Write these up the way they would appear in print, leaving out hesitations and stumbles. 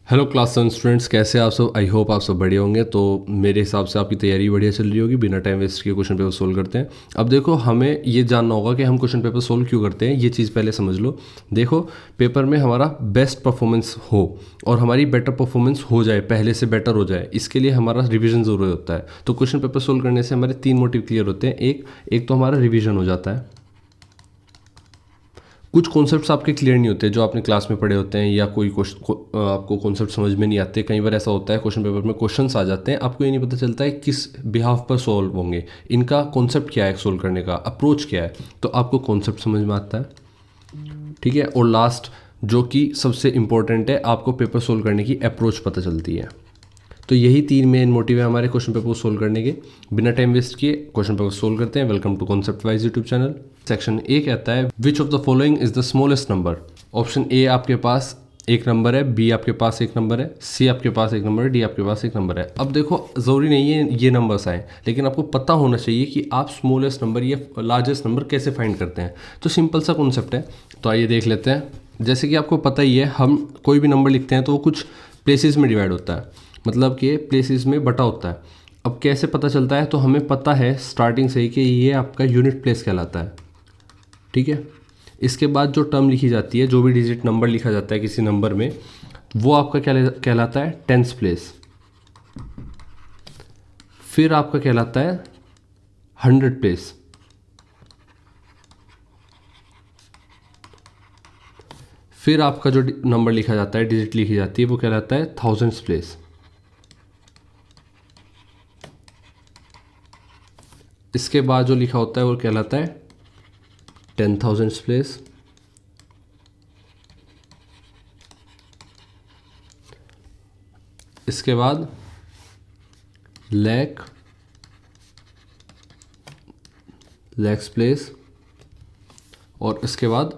Hello class 7 students, कैसे आप सब। आई होप आप सब बढ़िया होंगे। तो मेरे हिसाब से आपकी तैयारी बढ़िया चल रही होगी। बिना टाइम वेस्ट किए क्वेश्चन पेपर सोल्व करते हैं। अब देखो, हमें ये जानना होगा कि हम क्वेश्चन पेपर सोल्व क्यों करते हैं। ये चीज़ पहले समझ लो। देखो, पेपर में हमारा बेस्ट परफॉर्मेंस हो और हमारी बेटर परफॉर्मेंस हो जाए, पहले से बेटर हो जाए, इसके लिए हमारा रिविजन ज़रूरी होता है। तो क्वेश्चन पेपर सोल्व करने से हमारे 3 मोटिव क्लियर होते हैं। एक तो हमारा रिविजन हो जाता है। कुछ कॉन्सेप्ट्स आपके क्लियर नहीं होते जो आपने क्लास में पढ़े होते हैं, या कोई आपको कॉन्सेप्ट समझ में नहीं आते। कई बार ऐसा होता है क्वेश्चन पेपर में क्वेश्चंस आ जाते हैं, आपको ये नहीं पता चलता है किस बिहाफ पर सॉल्व होंगे, इनका कॉन्सेप्ट क्या है, सोल्व करने का अप्रोच क्या है। तो आपको कॉन्सेप्ट समझ में आता है, ठीक है। और लास्ट जो कि सबसे इंपॉर्टेंट है, आपको पेपर सोल्व करने की अप्रोच पता चलती है। तो यही 3 मेन मोटिव है हमारे क्वेश्चन पेपर को सोल्व करने के। बिना टाइम वेस्ट किए क्वेश्चन पेपर सोल्व करते हैं। Welcome to concept wise YouTube channel. Section A कहता है which of the following is the smallest number. Option A आपके पास एक नंबर है, बी आपके पास एक नंबर है, सी आपके पास एक नंबर है, डी आपके पास एक नंबर है। अब देखो, ज़रूरी नहीं है ये नंबर्स आए, लेकिन आपको पता होना चाहिए कि आप स्मॉलेस्ट नंबर या लार्जेस्ट नंबर कैसे फाइंड करते हैं। तो सिंपल सा कॉन्सेप्ट है। तो आइए देख लेते हैं। जैसे कि आपको पता ही है, हम कोई भी नंबर लिखते हैं तो वो कुछ प्लेसेस में डिवाइड होता है, मतलब कि प्लेसेस में बटा होता है। अब कैसे पता चलता है, तो हमें पता है स्टार्टिंग से ही कि ये आपका यूनिट प्लेस कहलाता है, ठीक है। इसके बाद जो टर्म लिखी जाती है, जो भी डिजिट नंबर लिखा जाता है किसी नंबर में, वो आपका क्या कहलाता है, टेंस प्लेस। फिर आपका कहलाता है 100 प्लेस। फिर आपका जो नंबर लिखा जाता है, डिजिट लिखी जाती है, वो कहलाता है थाउजेंड्स प्लेस। इसके बाद जो लिखा होता है वो कहलाता है 10,000 प्लेस। इसके बाद लैक्स प्लेस, और इसके बाद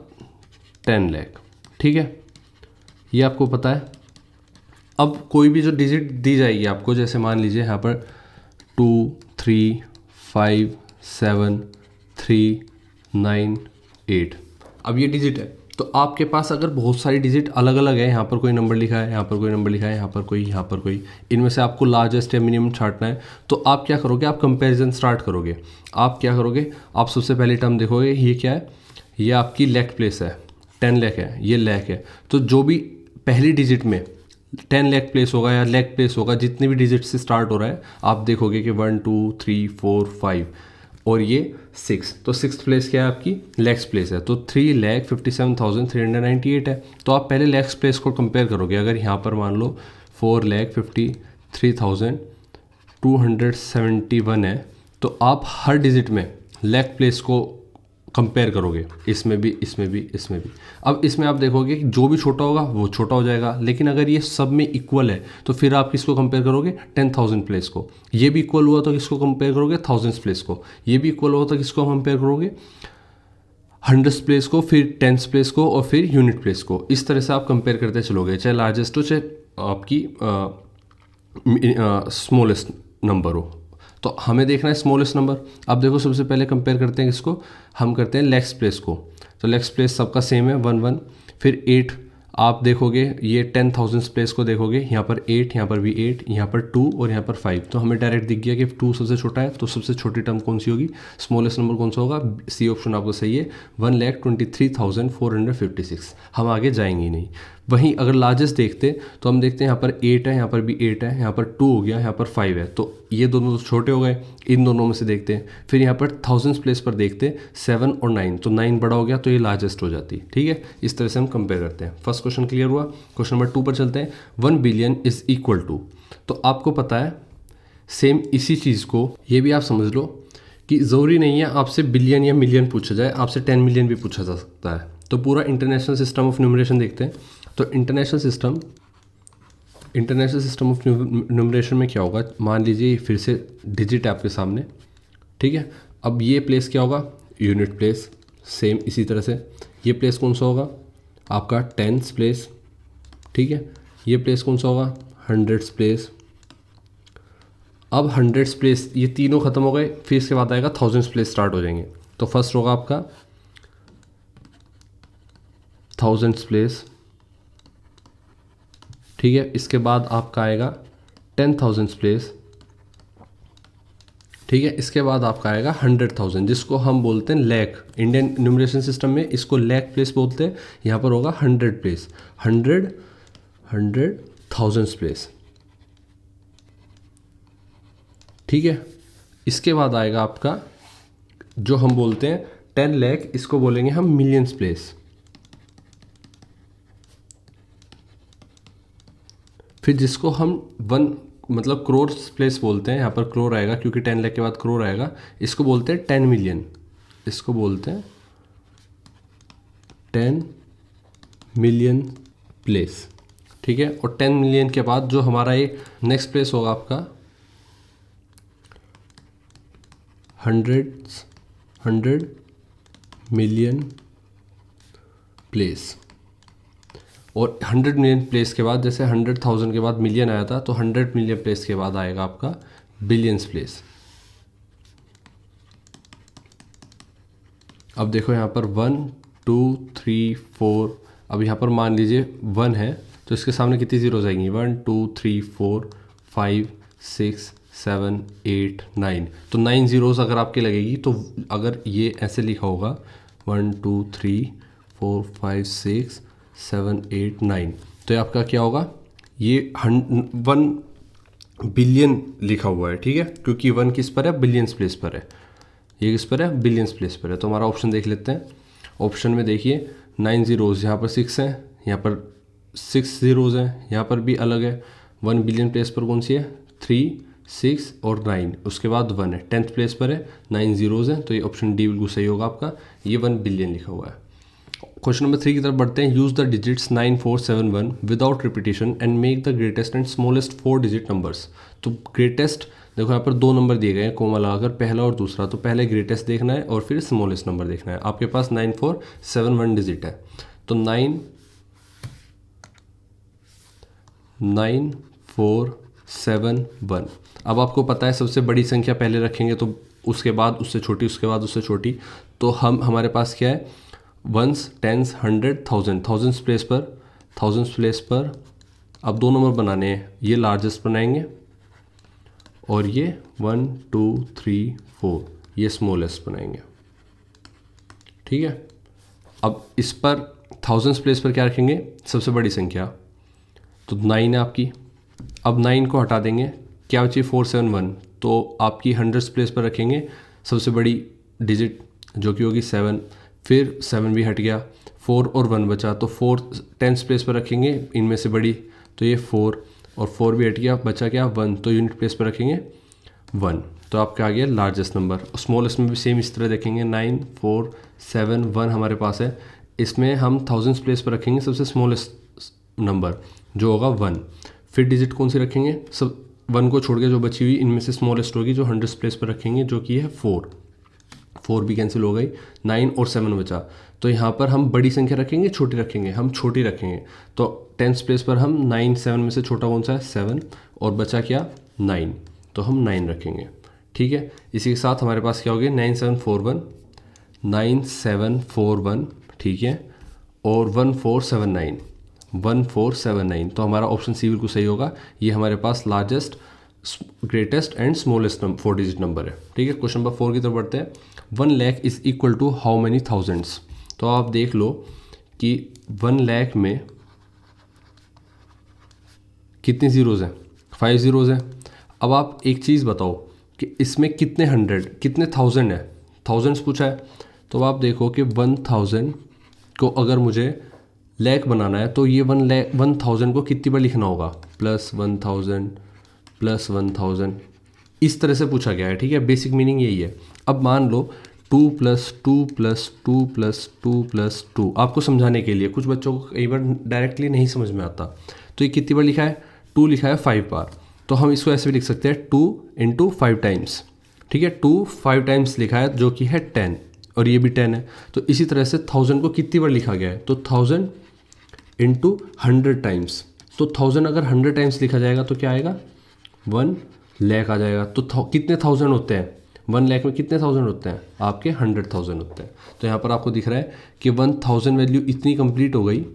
10 लाख, ठीक है। ये आपको पता है। अब कोई भी जो डिजिट दी जाएगी आपको, जैसे मान लीजिए यहाँ पर 2, 3, 5, 7, 3, 9, 8। अब ये डिजिट है, तो आपके पास अगर बहुत सारी डिजिट अलग अलग है, यहाँ पर कोई नंबर लिखा है, यहाँ पर कोई नंबर लिखा है, यहाँ पर कोई, इनमें से आपको लार्जेस्ट या मिनिमम छांटना है। तो आप क्या करोगे, आप कंपैरिजन स्टार्ट करोगे। आप क्या करोगे, आप सबसे पहले टर्म देखोगे, ये क्या है, ये आपकी लैक प्लेस है, 10 लाख है, ये लैक है। तो जो भी पहली डिजिट में 10 लाख प्लेस होगा या लैक प्लेस होगा, जितने भी डिजिट से स्टार्ट हो रहा है, आप देखोगे कि 1, 2, 3, 4, 5 और ये 6। तो 6th प्लेस क्या है आपकी, लैक्स प्लेस है। तो 3,57,398 है। तो आप पहले लैक्स प्लेस को कंपेयर करोगे। अगर यहाँ पर मान लो 4,53,271 है, तो आप हर डिजिट में लैक प्लेस को कंपेयर करोगे, इसमें भी, इसमें भी, इसमें भी। अब इसमें आप देखोगे कि जो भी छोटा होगा वो छोटा हो जाएगा, लेकिन अगर ये सब में इक्वल है तो फिर आप किसको कंपेयर करोगे, 10,000 प्लेस को। ये भी इक्वल हुआ तो किसको कंपेयर करोगे, थाउजेंड्स प्लेस को। ये भी इक्वल हुआ तो किसको कंपेयर करोगे, 100 प्लेस को, फिर 10 प्लेस को, और फिर यूनिट प्लेस को। इस तरह से आप कंपेयर करते चलोगे, चाहे लार्जेस्ट हो, चाहे आपकी स्मॉलेस्ट नंबर हो। तो हमें देखना है स्मॉलेस्ट नंबर। अब देखो, सबसे पहले कंपेयर करते हैं किसको, हम करते हैं लैक्स प्लेस को। तो लैक्स प्लेस सबका सेम है, 1, 1। फिर 8 आप देखोगे, ये 10,000 प्लेस को देखोगे, यहाँ पर 8, यहाँ पर भी 8, यहाँ पर 2 और यहाँ पर 5। तो हमें डायरेक्ट दिख गया कि 2 सबसे छोटा है, तो सबसे छोटी टर्म कौन सी होगी, स्मॉलेस्ट नंबर कौन सा होगा, सी ऑप्शन आपको सही है, 1,23,456। हम आगे जाएंगे ही नहीं। वहीं अगर लार्जेस्ट देखते तो हम देखते हैं यहाँ पर 8 है, यहाँ पर भी 8 है, यहाँ पर 2 हो गया, यहाँ पर 5 है। तो ये दोनों तो छोटे हो गए, इन दोनों में से देखते हैं। फिर यहाँ पर थाउजेंड्स प्लेस पर देखते 7 और 9, तो 9 बड़ा हो गया, तो ये लार्जेस्ट हो जाती, ठीक है। इस तरह से हम कंपेयर करते हैं। फर्स्ट क्वेश्चन क्लियर हुआ। क्वेश्चन नंबर 2 पर चलते हैं। 1 बिलियन इज इक्वल टू। तो आपको पता है सेम इसी चीज़ को, ये भी आप समझ लो कि ज़रूरी नहीं है आपसे बिलियन या मिलियन पूछा जाए, आपसे 10 मिलियन भी पूछा जा सकता है। तो पूरा इंटरनेशनल सिस्टम ऑफ न्यूमरेशन देखते हैं। तो इंटरनेशनल सिस्टम ऑफ न्यूमरेशन में क्या होगा, मान लीजिए फिर से डिजिट है आपके सामने, ठीक है। अब ये प्लेस क्या होगा, यूनिट प्लेस। सेम इसी तरह से ये प्लेस कौन सा होगा, आपका 10th प्लेस, ठीक है। ये प्लेस कौन सा होगा, 100th प्लेस। अब 100th प्लेस, ये तीनों खत्म हो गए, फिर इसके बाद आएगा 1000th प्लेस स्टार्ट हो जाएंगे। तो फर्स्ट होगा आपका 1000th प्लेस, ठीक है। इसके बाद आपका आएगा 10,000 प्लेस, ठीक है। इसके बाद आपका आएगा 100,000, जिसको हम बोलते हैं लैख। इंडियन न्यूमरेशन सिस्टम में इसको लैख प्लेस बोलते हैं। यहाँ पर होगा 100 प्लेस, 100,000 प्लेस, ठीक है। इसके बाद आएगा आपका जो हम बोलते हैं 10 लाख, इसको बोलेंगे हम मिलियंस प्लेस। फिर जिसको हम मतलब करोड़ प्लेस बोलते हैं, यहाँ पर करोड़ आएगा क्योंकि 10 लाख के बाद करोड़ आएगा, इसको बोलते हैं 10 मिलियन, इसको बोलते हैं 10 मिलियन प्लेस, ठीक है। और 10 मिलियन के बाद जो हमारा ये नेक्स्ट प्लेस होगा आपका 100 मिलियन प्लेस। और 100 मिलियन प्लेस के बाद, जैसे 100,000 के बाद मिलियन आया था, तो 100 मिलियन प्लेस के बाद आएगा आपका बिलियंस प्लेस। अब देखो यहाँ पर 1 2 3 4, अब यहाँ पर मान लीजिए 1 है तो इसके सामने कितनी जीरोज आएंगी, 1 2 3 4 5 6 7 8 9, तो 9 जीरोज अगर आपके लगेगी, तो अगर ये ऐसे लिखा होगा 1 2 3 4 5 6 7 8 9, तो ये आपका क्या होगा, ये 1 बिलियन लिखा हुआ है, ठीक है, क्योंकि 1 किस पर है, बिलियंस प्लेस पर है। ये किस पर है, बिलियंस प्लेस पर है। तो हमारा ऑप्शन देख लेते हैं। ऑप्शन में देखिए 9 जीरोज़, यहाँ पर 6 हैं, यहाँ पर 6 जीरोज़ हैं, यहाँ पर भी अलग है। 1 बिलियन प्लेस पर कौन सी है, 3 6 और 9, उसके बाद 1 है। 10th प्लेस पर है, 9 जीरोज़ हैं, तो ये ऑप्शन डी बिल्कुल सही होगा आपका, ये 1 बिलियन लिखा हुआ है। क्वेश्चन नंबर 3 की तरफ बढ़ते हैं। Use the digits 9 4 7 1 without repetition and make the greatest and smallest 4 digit numbers. तो ग्रेटेस्ट, देखो यहाँ पर 2 नंबर दिए गए हैं कोमा लगाकर, पहला और दूसरा, तो पहले ग्रेटेस्ट देखना है और फिर स्मॉलेस्ट नंबर देखना है। आपके पास 9 4 7 1 डिजिट है, तो 9 4 7 1। अब आपको पता है सबसे बड़ी संख्या पहले रखेंगे, तो उसके बाद उससे छोटी, उसके बाद उससे छोटी, तो हमारे पास क्या है, 1s 10s 100 1000, थाउजेंड्स प्लेस पर अब 2 नंबर बनाने हैं। ये लार्जेस्ट बनाएंगे और ये 1 2 3 4 ये स्मॉलेस्ट बनाएंगे, ठीक है। अब इस पर थाउजेंड्स प्लेस पर क्या रखेंगे, सबसे बड़ी संख्या, तो 9 है आपकी। अब 9 को हटा देंगे, क्या बची, 4 7 1, तो आपकी 100 प्लेस पर रखेंगे सबसे बड़ी डिजिट जो कि होगी 7, फिर 7 भी हट गया, 4 और 1 बचा, तो 4 10th प्लेस पर रखेंगे इनमें से बड़ी, तो ये 4 और 4 भी हट गया, बचा क्या, 1, तो यूनिट प्लेस पर रखेंगे 1, तो आपका आ गया लार्जेस्ट नंबर। स्मॉलेस्ट में भी सेम इस तरह देखेंगे, 9 4 7 1 हमारे पास है, इसमें हम थाउजेंड्स प्लेस पर रखेंगे सबसे स्मॉलेस्ट नंबर जो होगा 1, फिर डिजिट कौन सी रखेंगे, सब 1 को छोड़ के जो बची हुई इनमें से स्मॉलेस्ट होगी जो 100 प्लेस पर रखेंगे, जो कि है 4 भी कैंसिल हो गई, 9 और 7 बचा। तो यहाँ पर हम बड़ी संख्या रखेंगे, छोटी रखेंगे, हम छोटी रखेंगे, तो 10th प्लेस पर हम 9 7 में से छोटा कौन सा है, 7, और बचा क्या, 9, तो हम 9 रखेंगे, ठीक है। इसी के साथ हमारे पास क्या हो गया, 9741, ठीक है, और 1479, तो हमारा ऑप्शन सी बिल्कुल सही होगा। ये हमारे पास largest, greatest and smallest 4 digit number है, ठीक है। क्वेश्चन नंबर 4 की तरफ बढ़ते हैं। 1 lakh is equal to how many thousands. तो आप देख लो कि 1 लाख में कितनी जीरोज़ हैं, 5 जीरोज़ हैं। अब आप एक चीज़ बताओ कि इसमें कितने 100 कितने 1000 है, थाउजेंड्स पूछा है, तो आप देखो कि 1000 को अगर मुझे लाख बनाना है, तो ये 1000 को कितनी बार लिखना होगा, +1000 +1000, इस तरह से पूछा गया है, ठीक है। बेसिक मीनिंग यही है। अब मान लो 2 + 2 + 2 + 2 + 2, आपको समझाने के लिए, कुछ बच्चों को कई बार डायरेक्टली नहीं समझ में आता, तो ये कितनी बार लिखा है, 2 लिखा है 5 बार, तो हम इसको ऐसे भी लिख सकते हैं 2 × 5 टाइम्स, ठीक है। 2 5 टाइम्स लिखा है जो कि है 10, और ये भी 10 है, तो इसी तरह से 1000 को कितनी बार लिखा गया है, तो 1000 × 100 टाइम्स, तो 1000 अगर 100 टाइम्स लिखा जाएगा तो क्या आएगा, 1 लाख आ जाएगा। तो कितने 1000 होते हैं, 1 लाख में कितने 1000 होते हैं, आपके 100,000 होते हैं। तो यहाँ पर आपको दिख रहा है कि 1000 वैल्यू इतनी कंप्लीट हो गई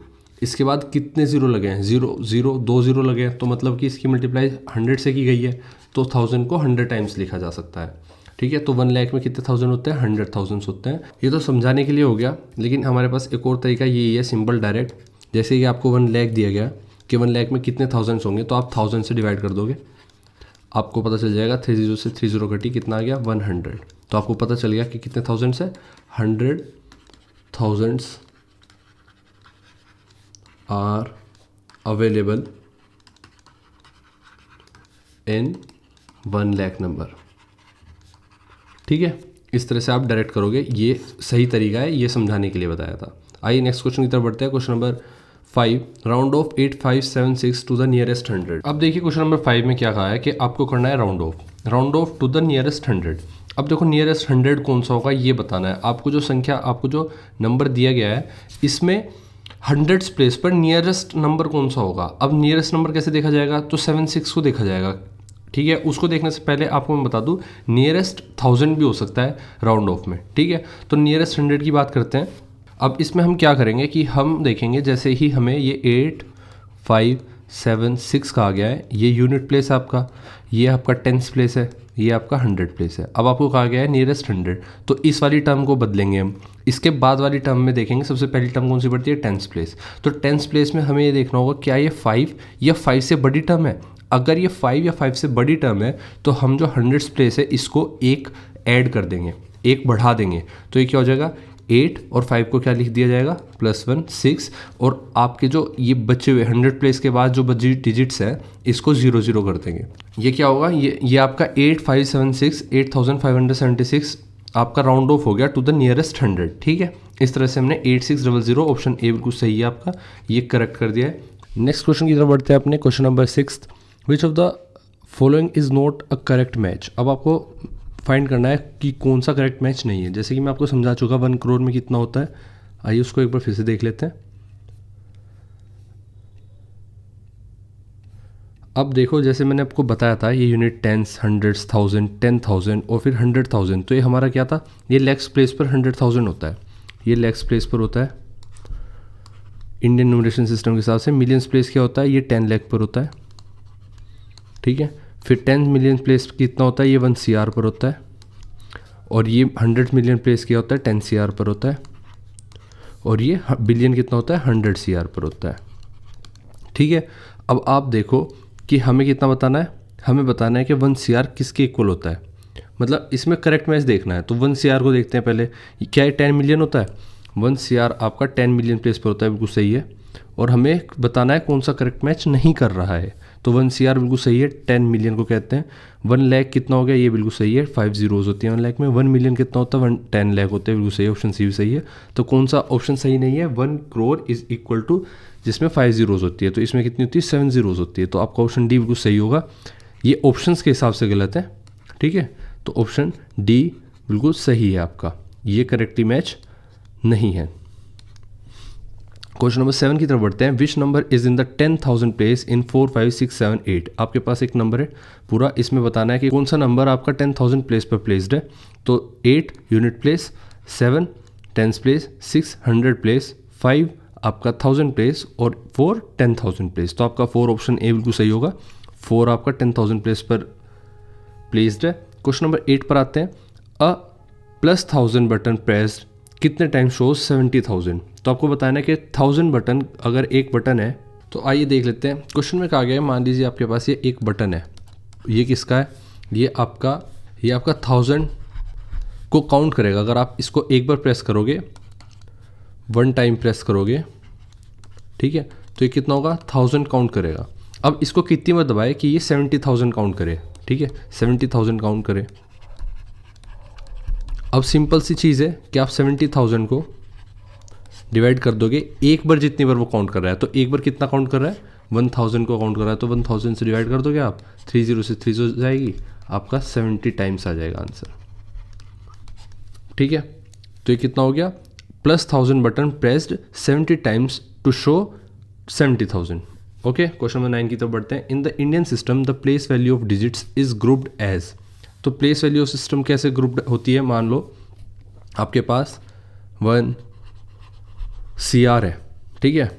इसके बाद कितने ज़ीरो लगे हैं, ज़ीरो ज़ीरो, 2 ज़ीरो लगे हैं, तो मतलब कि इसकी मल्टीप्लाई 100 से की गई है, तो 1000 को 100 टाइम्स लिखा जा सकता है। ठीक है, तो 1 लाख में कितने थाउजेंड होते हैं, 100,000 होते हैं। ये तो समझाने के लिए हो गया, लेकिन हमारे पास एक और तरीका यही है, सिंपल डायरेक्ट। जैसे कि आपको 1 लाख दिया गया कि 1 लाख में कितने थाउजेंड्स होंगे, तो आप 1000 से डिवाइड कर दोगे, आपको पता चल जाएगा 30 से 30 घटी कितना आ गया, 100। तो आपको पता चल गया कि कितने थाउजेंड्स है, 100,000 are available in 1 lakh number. ठीक है, इस तरह से आप डायरेक्ट करोगे, ये सही तरीका है, ये समझाने के लिए बताया था। आइए नेक्स्ट क्वेश्चन की तरफ बढ़ते हैं। Question number 5, round off 8576 to the nearest 100। अब देखिए क्वेश्चन नंबर 5 में क्या कहा है कि आपको करना है round off to the nearest 100। अब देखो नियरेस्ट 100 कौन सा होगा ये बताना है आपको। आपको जो नंबर दिया गया है इसमें 100 प्लेस पर नियरेस्ट नंबर कौन सा होगा। अब नियरेस्ट नंबर कैसे देखा जाएगा, तो 76 को देखा जाएगा। ठीक है, उसको देखने से पहले आपको मैं बता दूं नियरेस्ट 1000 भी हो सकता है राउंड ऑफ में। ठीक है, तो नियरेस्ट 100 की बात करते हैं। अब इसमें हम क्या करेंगे कि हम देखेंगे, जैसे ही हमें ये 8576 का आ गया है, ये यूनिट प्लेस है आपका, ये आपका टेंस प्लेस है, ये आपका 100 प्लेस है। अब आपको कहा गया है नियरेस्ट 100, तो इस वाली टर्म को बदलेंगे हम। इसके बाद वाली टर्म में देखेंगे सबसे पहली टर्म कौन सी पड़ती है, टेंस प्लेस। तो टेंस प्लेस में हमें ये देखना होगा क्या ये 5 या 5 से बड़ी टर्म है। अगर ये 5 या 5 से बड़ी टर्म है तो हम जो 100 प्लेस है इसको एक ऐड कर देंगे, एक बढ़ा देंगे, तो ये क्या हो जाएगा, 8 और 5 को क्या लिख दिया जाएगा, +1 6, और आपके जो ये बचे हुए 100 प्लेस के बाद जो बची डिजिट्स हैं इसको 0 0 कर देंगे। ये क्या होगा, ये आपका 8576 8576 आपका राउंड ऑफ हो गया टू द नियरेस्ट 100। ठीक है, इस तरह से हमने 8600, ऑप्शन ए बिल्कुल सही है आपका, ये करेक्ट कर दिया है। नेक्स्ट क्वेश्चन की तरफ बढ़ते हैं अपने। Question number 6, which of the following is not a correct match. अब आपको फाइंड करना है कि कौन सा करेक्ट मैच नहीं है। जैसे कि मैं आपको समझा चुका 1 करोड़ में कितना होता है, आइए उसको एक बार फिर से देख लेते हैं। अब देखो, जैसे मैंने आपको बताया था ये यूनिट टेंस, 100, 1000, 10,000 और फिर 100,000, तो ये हमारा क्या था, ये लैक्स प्लेस पर 100,000 होता है, ये लैक्स प्लेस पर होता है इंडियन न्यूमरेशन सिस्टम के हिसाब से। मिलियंस प्लेस क्या होता है, ये 10 लाख पर होता है। ठीक है, फिर 10 मिलियन प्लेस कितना होता है, ये 1 CR पर होता है, और ये 100 मिलियन प्लेस क्या होता है, 10 CR पर होता है, और ये बिलियन कितना होता है, 100 CR पर होता है। ठीक है, अब आप देखो कि हमें कितना बताना है, हमें बताना है कि 1 CR किसके इक्वल होता है, मतलब इसमें करेक्ट मैच देखना है। तो 1 CR को देखते हैं पहले, क्या ये 10 मिलियन होता है, 1 CR आपका 10 मिलियन प्लेस पर होता है, बिल्कुल सही है। और हमें बताना है कौन सा करेक्ट मैच नहीं कर रहा है, तो 1 CR बिल्कुल सही है, 10 मिलियन को कहते हैं। 1 लाख कितना हो गया, ये बिल्कुल सही है, 5 zeros होती है 1 लाख में। 1 मिलियन कितना होता है, 10 लाख होते हैं, बिल्कुल सही है, ऑप्शन सी भी सही है। तो कौन सा ऑप्शन सही नहीं है, 1 करोड़ इज इक्वल टू, जिसमें 5 zeros होती है, तो इसमें कितनी होती है, 7 zeros होती है, तो आपका ऑप्शन डी बिल्कुल सही होगा। ये ऑप्शंस के हिसाब से गलत है। ठीक है, तो ऑप्शन डी बिल्कुल सही है आपका, ये करेक्टली मैच नहीं है। क्वेश्चन नंबर 7 की तरफ बढ़ते हैं। Which number is in the 10,000 place in 4 5 6 7 8। आपके पास एक नंबर है पूरा, इसमें बताना है कि कौन सा नंबर आपका 10,000 प्लेस पर प्लेस्ड है। तो 8 unit place, 7 tens place, 6 100 place, 5 आपका 1000 प्लेस और 4 10,000 प्लेस। तो आपका 4 ऑप्शन ए बिल्कुल सही होगा, 4 आपका 10,000 प्लेस पर प्लेस्ड है। क्वेश्चन नंबर 8 पर आते हैं। अ +1000 बटन प्रेस्ड कितने टाइम शोज 70,000। तो आपको बताना है कि 1000 बटन अगर एक बटन है, तो आइए देख लेते हैं। क्वेश्चन में कहा गया है, मान लीजिए आपके पास ये एक बटन है, ये किसका है, ये आपका 1000 को काउंट करेगा। अगर आप इसको एक बार प्रेस करोगे, 1 टाइम प्रेस करोगे, ठीक है, तो ये कितना होगा, 1000 काउंट करेगा। अब इसको कितनी बार दबाए कि ये 70,000 काउंट करे। ठीक है, 70,000 काउंट करे। अब सिंपल सी चीज़ है कि आप 70,000 को डिवाइड कर दोगे एक बार, जितनी बार वो काउंट कर रहा है। तो एक बार कितना काउंट कर रहा है, 1000 को काउंट कर रहा है, तो 1000 से डिवाइड कर दोगे आप, 30 से 3 हो जाएगी, आपका 70 टाइम्स आ जाएगा आंसर। ठीक है, तो ये कितना हो गया, +1000 button pressed 70 times to show 70,000। Okay, question number 9 की तरफ बढ़ते हैं। In the Indian system the place value of digits is grouped as. तो प्लेस वैल्यू सिस्टम कैसे ग्रुप्ड होती है, मान लो आपके पास 1 CR है, ठीक है,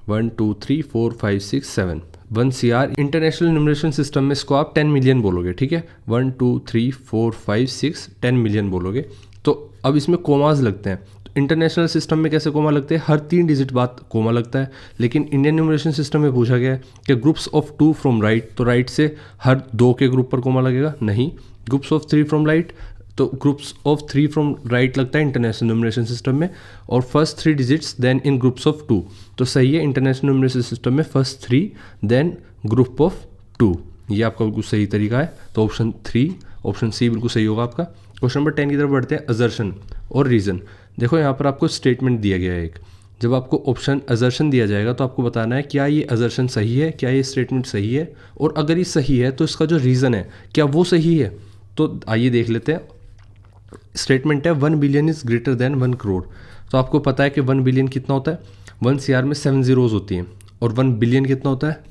1 2 3 4 5 6 7 1 CR। इंटरनेशनल न्यूमरेशन सिस्टम में इसको आप 10 मिलियन बोलोगे, ठीक है। 1 2 3 4 5 6 10 मिलियन बोलोगे। तो अब इसमें कोमाज लगते हैं। इंटरनेशनल सिस्टम में कैसे कोमा लगते हैं, हर 3 डिजिट बाद कोमा लगता है। लेकिन इंडियन न्यूमरेशन सिस्टम में पूछा गया है कि ग्रुप्स ऑफ 2 फ्रॉम राइट, तो राइट से हर 2 के ग्रुप पर कोमा लगेगा, नहीं। ग्रुप्स ऑफ 3 फ्रॉम राइट, तो ग्रुप्स ऑफ 3 फ्रॉम राइट लगता है इंटरनेशनल न्यूमरेशन सिस्टम में। और first 3 digits then in groups of 2, तो सही है इंटरनेशनल न्यूमरेशन सिस्टम में फर्स्ट 3 देन ग्रुप ऑफ 2, ये आपका बिल्कुल सही तरीका है। तो ऑप्शन 3, ऑप्शन सी बिल्कुल सही होगा आपका। क्वेश्चन नंबर 10 की तरफ बढ़ते हैं, असर्शन और रीज़न। देखो यहाँ पर आपको स्टेटमेंट दिया गया है एक। जब आपको ऑप्शन असर्शन दिया जाएगा तो आपको बताना है क्या ये असर्शन सही है, क्या ये स्टेटमेंट सही है, और अगर ये सही है तो इसका जो रीज़न है क्या वो सही है। तो आइए देख लेते हैं। स्टेटमेंट है 1 billion is greater than 1 crore. तो आपको पता है कि 1 बिलियन कितना होता है, 1 CR में 7 ज़ीरोज़ होती हैं। और 1 बिलियन कितना होता है,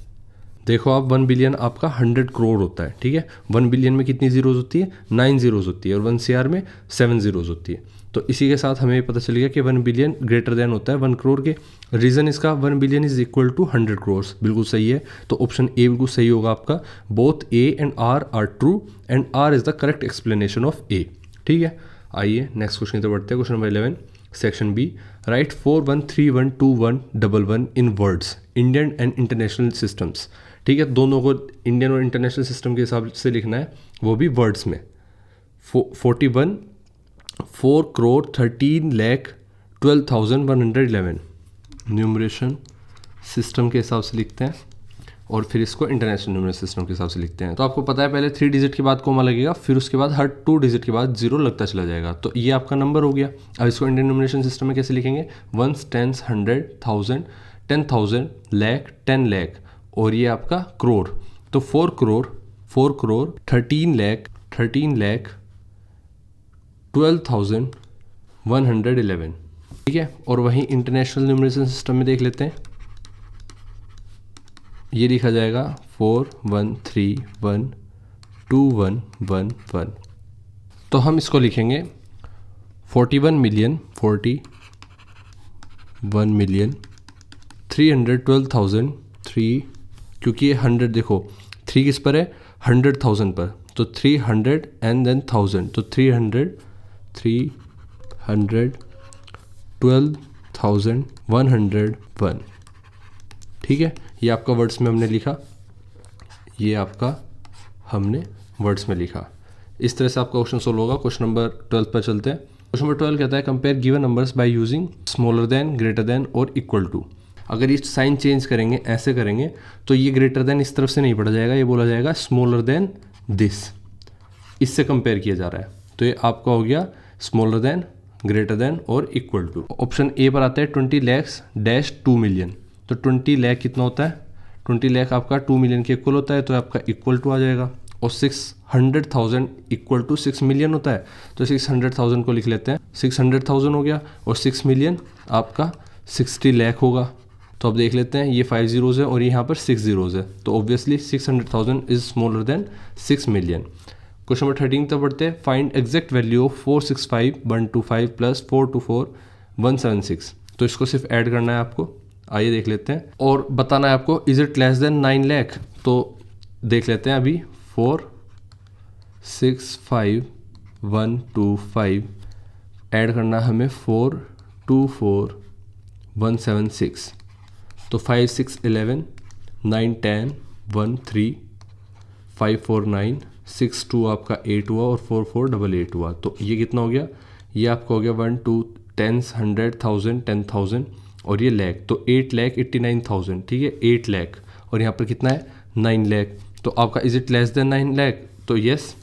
देखो आप 1 बिलियन आपका 100 करोड़ होता है, ठीक है। 1 बिलियन में कितनी ज़ीरोज़ होती है, 9 ज़ीरोज़ होती है, और 1 CR में 7 ज़ीरोज़ होती है। तो इसी के साथ हमें पता चल गया कि 1 बिलियन ग्रेटर देन होता है 1 करोड़ के। रीज़न इसका 1 billion is equal to 100 crore, बिल्कुल सही है। तो ऑप्शन ए बिल्कुल सही होगा आपका। Both A and R true and R is the correct explanation of A, ठीक है। आइए नेक्स्ट क्वेश्चन तो बढ़ते हैं। Question number 11 section B, write 4 1 3 1 2 1 1 1 in words Indian and international systems, ठीक है। दोनों को इंडियन और इंटरनेशनल सिस्टम के हिसाब से लिखना है, वो भी वर्ड्स में। 41 4 करोड़ 13 लाख 12,111 न्यूमरेशन सिस्टम के हिसाब से लिखते हैं, और फिर इसको इंटरनेशनल न्यूमरेशन सिस्टम के हिसाब से लिखते हैं। तो आपको पता है पहले 3 डिजिट के बाद कोमा लगेगा, फिर उसके बाद हर 2 डिजिट के बाद 0 लगता चला जाएगा। तो ये आपका नंबर हो गया। अब इसको इंडियन न्यूमरेशन सिस्टम में कैसे लिखेंगे, 1s 10s 100 1000 10,000 लाख 10 लाख, और ये आपका करोड़। तो 4 करोड़ 13 लाख 12,111, ठीक है। और वहीं इंटरनेशनल न्यूमरेशन सिस्टम में देख लेते हैं, ये लिखा जाएगा 4 1 3 1 2 1 1 1। तो हम इसको लिखेंगे 41 मिलियन 312,000 3, क्योंकि ये 100 देखो 3 किस पर है, 100,000 पर, तो 300 एंड देन 1000, तो 312,101, ठीक है। ये आपका वर्ड्स में हमने लिखा, ये आपका हमने वर्ड्स में लिखा। इस तरह से आपका क्वेश्चन सोल्व होगा। क्वेश्चन नंबर 12 पर चलते हैं। क्वेश्चन नंबर 12 कहता है compare given numbers by using smaller than, greater than और इक्वल टू। अगर ये साइन चेंज करेंगे, ऐसे करेंगे, तो ये ग्रेटर देन इस तरफ से नहीं पढ़ा जाएगा, ये बोला जाएगा स्मॉलर देन दिस, इससे कंपेयर किया जा रहा है। तो ये आपका हो गया स्मॉलर देन, ग्रेटर देन और इक्वल टू। ऑप्शन ए पर आता है 20 lakhs डैश 2 मिलियन। तो 20 लाख कितना होता है, 20 लाख आपका 2 मिलियन के इक्वल होता है, तो आपका इक्वल टू आ जाएगा। और 600,000 इक्वल टू 6 मिलियन होता है, तो 600,000 को लिख लेते हैं, 600,000 हो गया, और 6 मिलियन आपका 60 लाख होगा। तो अब देख लेते हैं, ये 5 ज़ीरोज़ है और यहाँ पर 6 ज़ीरोज़ है, तो obviously 600,000 is smaller than 6 million. Question number 13 तक बढ़ते हैं। Find exact value of 465,125 plus 424,176। तो इसको सिर्फ ऐड करना है आपको, आइए देख लेते हैं। और बताना है आपको is it less than 9 lakh. तो देख लेते हैं अभी, 465,125 ऐड करना है हमें 424,176। तो 5 6 11 9 10 1 3 5 4 9 6 2 आपका 8 हुआ, और 4 4 8 8 हुआ। तो ये कितना हो गया, ये आपका हो गया 1 2 10 100 1000 10,000, और ये लाख, तो 8,89,000, ठीक है। 8 लाख, और यहाँ पर कितना है 9 लाख। तो आपका is it less than 9 lakh, तो yes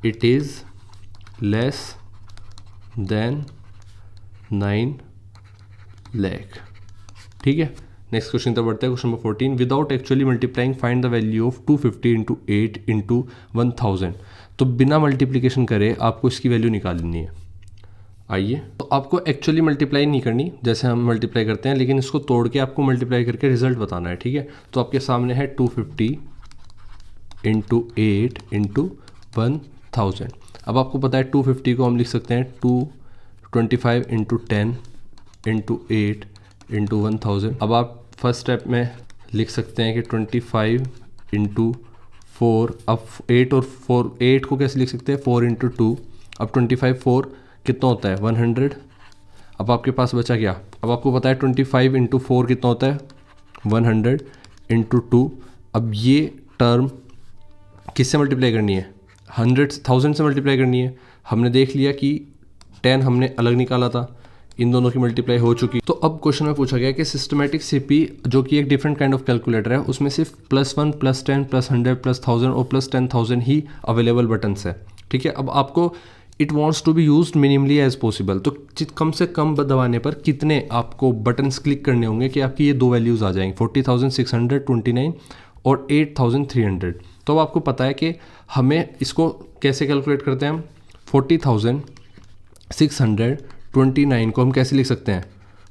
it is less than 9 lakh, ठीक है। नेक्स्ट क्वेश्चन तक बढ़ते हैं। Question number 14, without actually multiplying find the value of 250 into 8 into 1000। तो बिना मल्टीप्लिकेशन करे आपको इसकी वैल्यू निकालनी है। आइए, तो आपको एक्चुअली मल्टीप्लाई नहीं करनी जैसे हम मल्टीप्लाई करते हैं, लेकिन इसको तोड़ के आपको मल्टीप्लाई करके रिजल्ट बताना है, ठीक है। तो आपके सामने है 250 इंटू 8 इंटू 1000। अब आपको पता है 250 को हम लिख सकते हैं 225 इंटू 10 इंटू 8 इंटू 1000। अब आप फर्स्ट स्टेप में लिख सकते हैं कि 25 इंटू 4, अब 8 और 4, 8 को कैसे लिख सकते हैं 4 इंटू 2। अब 25 4 कितना होता है 100। अब आपके पास बचा क्या, अब आपको पता है 25 इंटू 4 कितना होता है 100 इंटू 2। अब ये टर्म किससे मल्टीप्लाई करनी है 1000 से मल्टीप्लाई करनी है। हमने देख लिया कि 10 हमने अलग निकाला था, इन दोनों की मल्टीप्लाई हो चुकी। तो अब क्वेश्चन में पूछा गया कि सिस्टमैटिक सीपी जो कि एक डिफरेंट काइंड ऑफ कैलकुलेटर है, उसमें सिर्फ +1 +10 +100 +1000 और +10,000 ही अवेलेबल बटन्स है। ठीक है, अब आपको it wants to be used minimally as possible, तो कम से कम दबाने पर कितने आपको बटन्स क्लिक करने होंगे कि आपकी ये दो वैल्यूज़ आ जाएंगी 40,629 और 8,300। तो अब आपको पता है कि हमें इसको कैसे कैलकुलेट करते हैं हम। 40,629 को हम कैसे लिख सकते हैं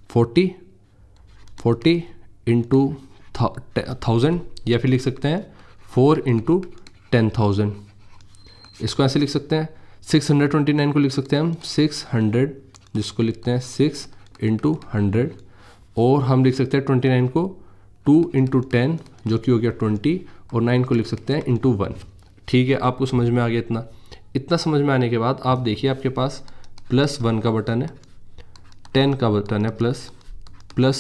40 इंटू 1000, या फिर लिख सकते हैं 4 इंटू 10,000। इसको ऐसे लिख सकते हैं। 629 को लिख सकते हैं हम 600, जिसको लिखते हैं 6 इंटू 100, और हम लिख सकते हैं 29 को 2 इंटू 10 जो कि हो गया 20, और 9 को लिख सकते हैं इंटू 1। ठीक है, आपको समझ में आ गया इतना समझ में आने के बाद आप देखिए आपके पास +1 का बटन है, 10 का बटन है, प्लस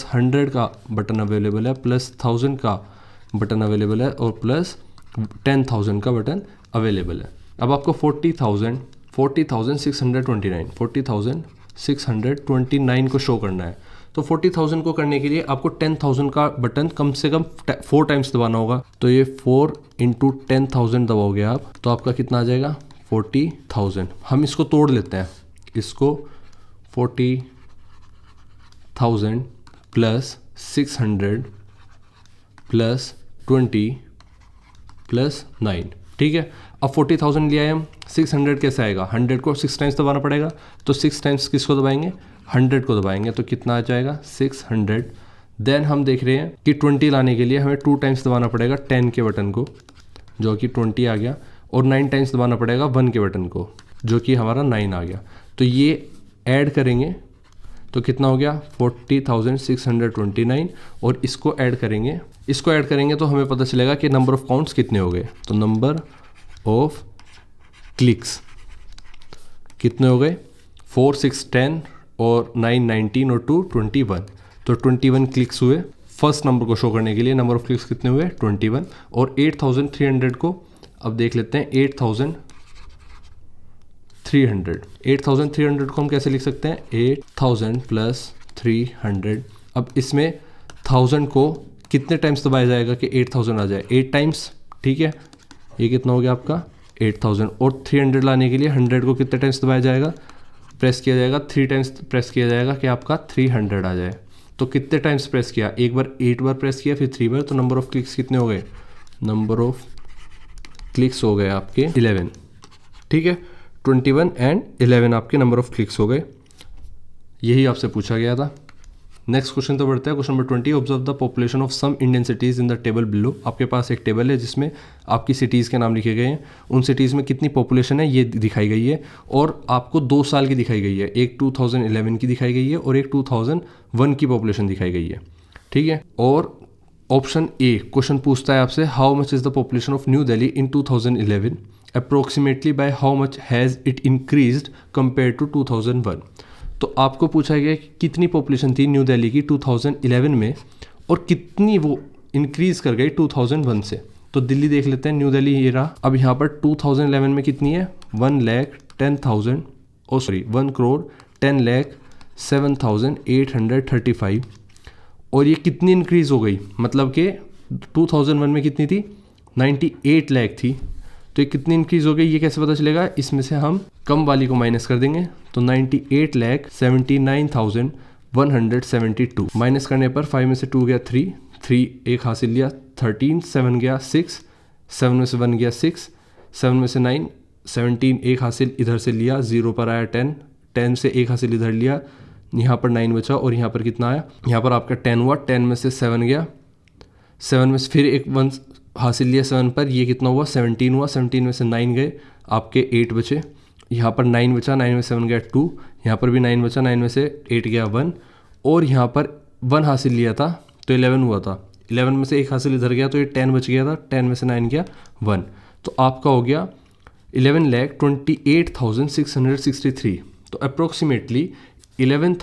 100 का बटन अवेलेबल है, +1000 का बटन अवेलेबल है, और +10,000 का बटन अवेलेबल है। अब आपको 40,629 को शो करना है। तो 40,000 को करने के लिए आपको 10,000 का बटन कम से कम 4 टाइम्स दबाना होगा। तो ये 4 इंटू 10,000 दबाओगे आप, तो आपका कितना आ जाएगा 40,000। हम इसको तोड़ लेते हैं, इसको 40,000 प्लस 600 प्लस 20 प्लस 9। ठीक है, अब 40,000 लिया है हम, 600 कैसे आएगा, 100 को 6 टाइम्स दबाना पड़ेगा, तो 6 टाइम्स किसको दबाएंगे 100 को दबाएंगे, तो कितना आ जाएगा 600। देन हम देख रहे हैं कि 20 लाने के लिए हमें 2 टाइम्स दबाना पड़ेगा 10 के बटन को, जो कि 20 आ गया, और 9 टाइम्स दबाना पड़ेगा 1 के बटन को, जो कि हमारा 9 आ गया। तो ये ऐड करेंगे तो कितना हो गया 40,629, और इसको ऐड करेंगे तो हमें पता चलेगा कि नंबर ऑफ काउंट्स कितने हो गए। तो नंबर ऑफ क्लिक्स कितने हो गए 4 6 10 और 9 19 और 2 21। तो 21 क्लिक्स हुए। फर्स्ट नंबर को शो करने के लिए नंबर ऑफ क्लिक्स कितने हुए 21। और 8,300 को अब देख लेते हैं, 8,300 को हम कैसे लिख सकते हैं 8,000 प्लस 300। अब इसमें 1000 को कितने टाइम्स दबाया जाएगा कि 8,000 आ जाए 8 टाइम्स। ठीक है, ये कितना हो गया आपका 8,000। और 300 लाने के लिए 100 को कितने टाइम्स दबाया जाएगा, प्रेस किया जाएगा 3 टाइम्स प्रेस किया जाएगा कि आपका 300 आ जाए। तो कितने टाइम्स प्रेस किया, एक बार 8 बार प्रेस किया फिर 3 बार, तो नंबर ऑफ क्लिक्स कितने हो गए, नंबर ऑफ क्लिक्स हो गए आपके 11। ठीक है, 21 एंड 11 आपके नंबर ऑफ क्लिक्स हो गए। यही आपसे पूछा गया था। नेक्स्ट क्वेश्चन तो बढ़ते हैं, question number 20। Observe the population of some Indian cities in the table below. आपके पास एक टेबल है जिसमें आपकी सिटीज़ के नाम लिखे गए हैं, उन सिटीज़ में कितनी पॉपुलेशन है ये दिखाई गई है, और आपको 2 साल की दिखाई गई है, एक 2011 की दिखाई गई है और एक 2001 की पॉपुलेशन दिखाई गई है। ठीक है, और ऑप्शन ए क्वेश्चन पूछता है आपसे how much is the population of New Delhi in 2011, approximately by how much has it increased compare to 2001। तो आपको पूछा गया कि कितनी पॉपुलेशन थी न्यू दिल्ली की 2011 में और कितनी वो इंक्रीज़ कर गई 2001 से। तो दिल्ली देख लेते हैं, न्यू दिल्ली ये रहा। अब यहाँ पर 2011 में कितनी है 1,10,7,835, और ये कितनी इंक्रीज़ हो गई, मतलब कि 2001 में कितनी थी 98 लाख थी, तो ये कितनी इंक्रीज़ हो गई ये कैसे पता चलेगा, इसमें से हम कम वाली को माइनस कर देंगे, तो 98,79,172 माइनस करने पर 5 में से 2 गया 3 एक हासिल लिया, 13 7 गया 6 7 में से 1 गया 6 7 में से 9 17 एक हासिल इधर से लिया, 0 पर आया 10 से एक हासिल इधर लिया, यहाँ पर 9 बचा, और यहाँ पर कितना आया, यहाँ पर आपका 10 हुआ, 10 में से 7 गया, 7 में से फिर एक 1 हासिल लिया 7 पर, ये कितना हुआ 17 हुआ, 17 में से 9 गए, आपके 8 बचे, यहाँ पर 9 बचा, 9 में 7 गया 2, यहाँ पर भी 9 बचा, 9 में से 8 गया 1, और यहाँ पर 1 हासिल लिया था तो 11 हुआ था, 11 में से 1 हासिल इधर गया तो ये 10 बच गया था, 10 में से 9 गया 1, तो आपका हो गया 11,28,663। तो अप्रोक्सीमेटली 11